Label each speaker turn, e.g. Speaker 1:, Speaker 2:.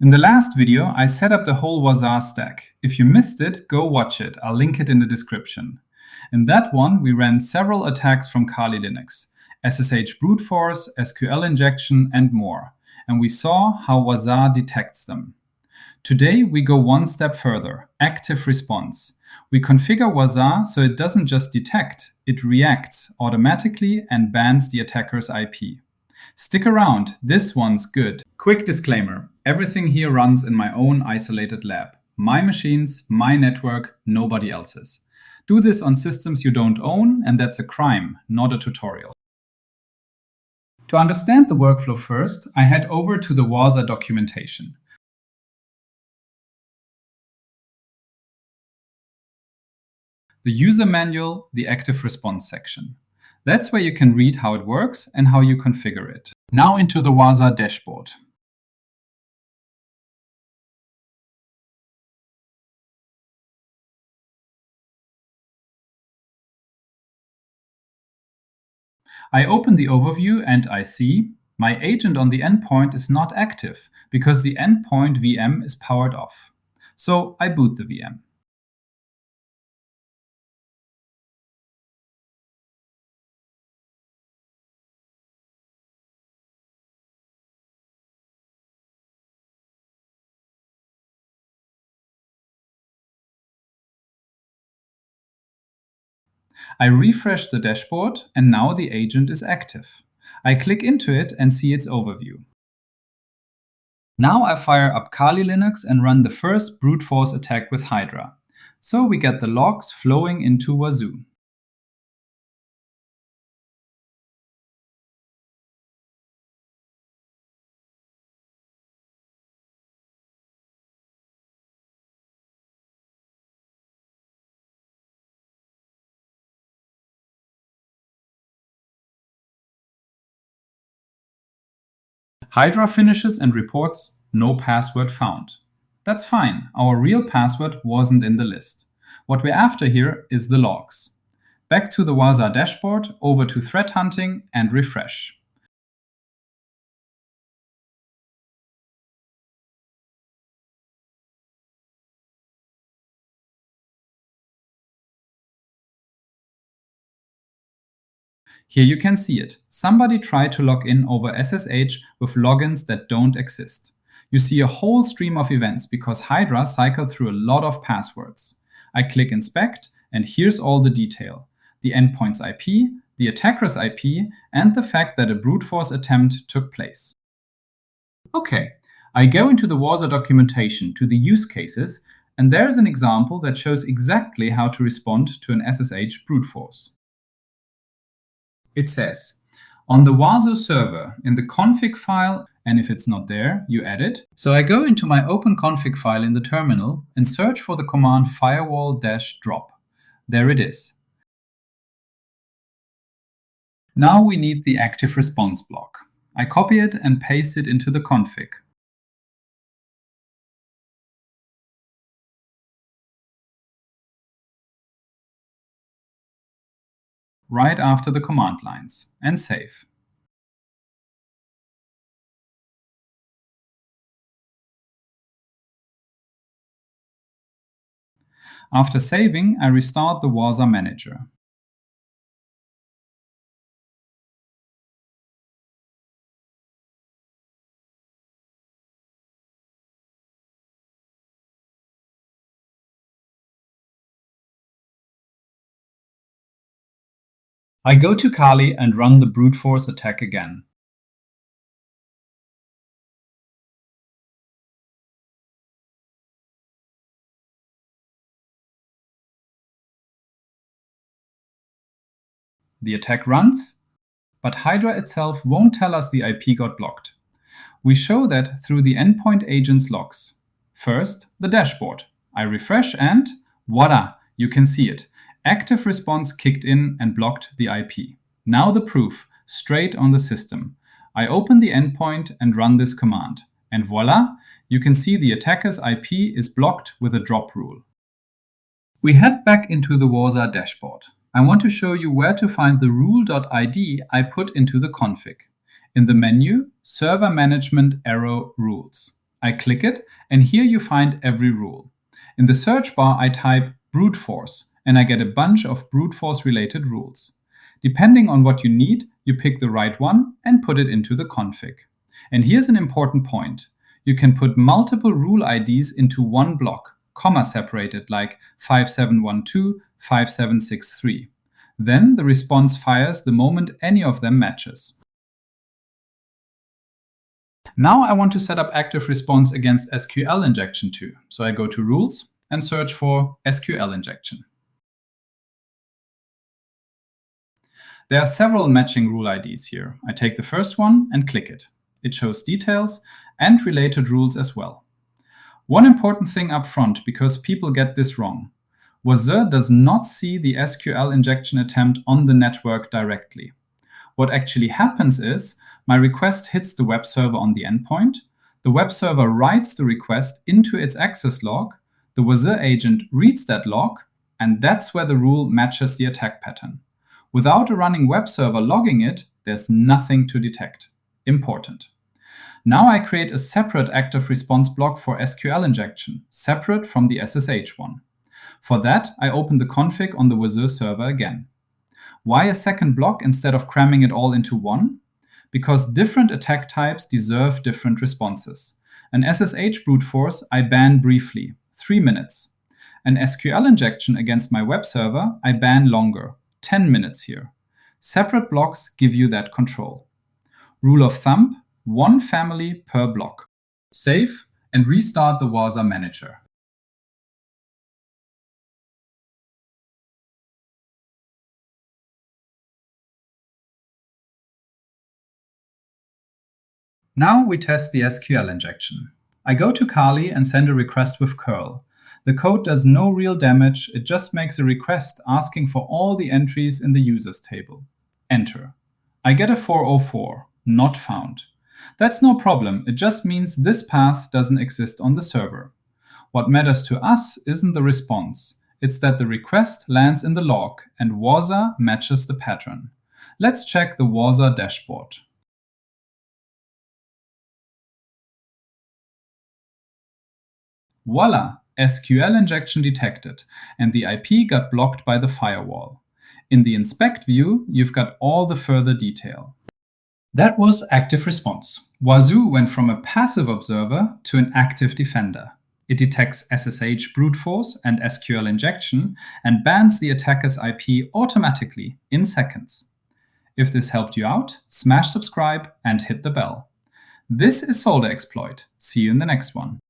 Speaker 1: In the last video, I set up the whole Wazuh stack. If you missed it, go watch it. I'll link it in the description. In that one, we ran several attacks from Kali Linux, SSH Brute-Force, SQL Injection, and more. And we saw how Wazuh detects them. Today, we go one step further, Active Response. We configure Wazuh so it doesn't just detect, it reacts automatically and bans the attacker's IP. Stick around, this one's good. Quick disclaimer, everything here runs in my own isolated lab. My machines, my network, nobody else's. Do this on systems you don't own, and that's a crime, not a tutorial. To understand the workflow first, I head over to the Wazuh documentation. The user manual, the active response section. That's where you can read how it works and how you configure it. Now into the Wazuh dashboard. I open the overview and I see my agent on the endpoint is not active because the endpoint VM is powered off. So I boot the VM. I refresh the dashboard and now the agent is active. I click into it and see its overview. Now I fire up Kali Linux and run the first brute force attack with Hydra. So we get the logs flowing into Wazuh. Hydra finishes and reports no password found. That's fine, our real password wasn't in the list. What we're after here is the logs. Back to the Wazuh dashboard, over to threat hunting and refresh. Here you can see it. Somebody tried to log in over SSH with logins that don't exist. You see a whole stream of events because Hydra cycled through a lot of passwords. I click Inspect, and here's all the detail. The endpoint's IP, the attacker's IP, and the fact that a brute force attempt took place. Okay, I go into the Wazuh documentation to the use cases, and there's an example that shows exactly how to respond to an SSH brute force. It says, on the Wazuh server, in the config file, and if it's not there, you add it. So I go into my open config file in the terminal and search for the command firewall-drop. There it is. Now we need the active response block. I copy it and paste it into the config. Right after the command lines, and save. After saving, I restart the Wazuh manager. I go to Kali and run the brute force attack again. The attack runs, but Hydra itself won't tell us the IP got blocked. We show that through the endpoint agent's logs. First, the dashboard. I refresh and voila, you can see it. Active response kicked in and blocked the IP. Now the proof, straight on the system. I open the endpoint and run this command. And voila, you can see the attacker's IP is blocked with a drop rule. We head back into the Wazuh dashboard. I want to show you where to find the rule.id I put into the config. In the menu, Server Management arrow Rules. I click it, and here you find every rule. In the search bar, I type brute force, and I get a bunch of brute force related rules. Depending on what you need, you pick the right one and put it into the config. And here's an important point. You can put multiple rule IDs into one block, comma separated, like 5712, 5763. Then the response fires the moment any of them matches. Now I want to set up active response against SQL injection too. So I go to Rules and search for SQL injection. There are several matching rule IDs here. I take the first one and click it. It shows details and related rules as well. One important thing up front, because people get this wrong. Wazuh does not see the SQL injection attempt on the network directly. What actually happens is, my request hits the web server on the endpoint, the web server writes the request into its access log, the Wazuh agent reads that log, and that's where the rule matches the attack pattern. Without a running web server logging it, there's nothing to detect. Important. Now I create a separate active response block for SQL injection, separate from the SSH one. For that, I open the config on the Wazuh server again. Why a second block instead of cramming it all into one? Because different attack types deserve different responses. An SSH brute force I ban briefly, 3 minutes. An SQL injection against my web server I ban longer, 10 minutes here. Separate blocks give you that control. Rule of thumb, one family per block. Save and restart the Wazuh manager. Now we test the SQL injection. I go to Kali and send a request with curl. The code does no real damage, it just makes a request asking for all the entries in the users table. Enter. I get a 404, not found. That's no problem, it just means this path doesn't exist on the server. What matters to us isn't the response, it's that the request lands in the log and Wazuh matches the pattern. Let's check the Wazuh dashboard. Voila! SQL injection detected, and the IP got blocked by the firewall. In the inspect view, you've got all the further detail. That was active response. Wazuh went from a passive observer to an active defender. It detects SSH brute force and SQL injection and bans the attacker's IP automatically in seconds. If this helped you out, smash subscribe and hit the bell. This is Solder Exploit. See you in the next one.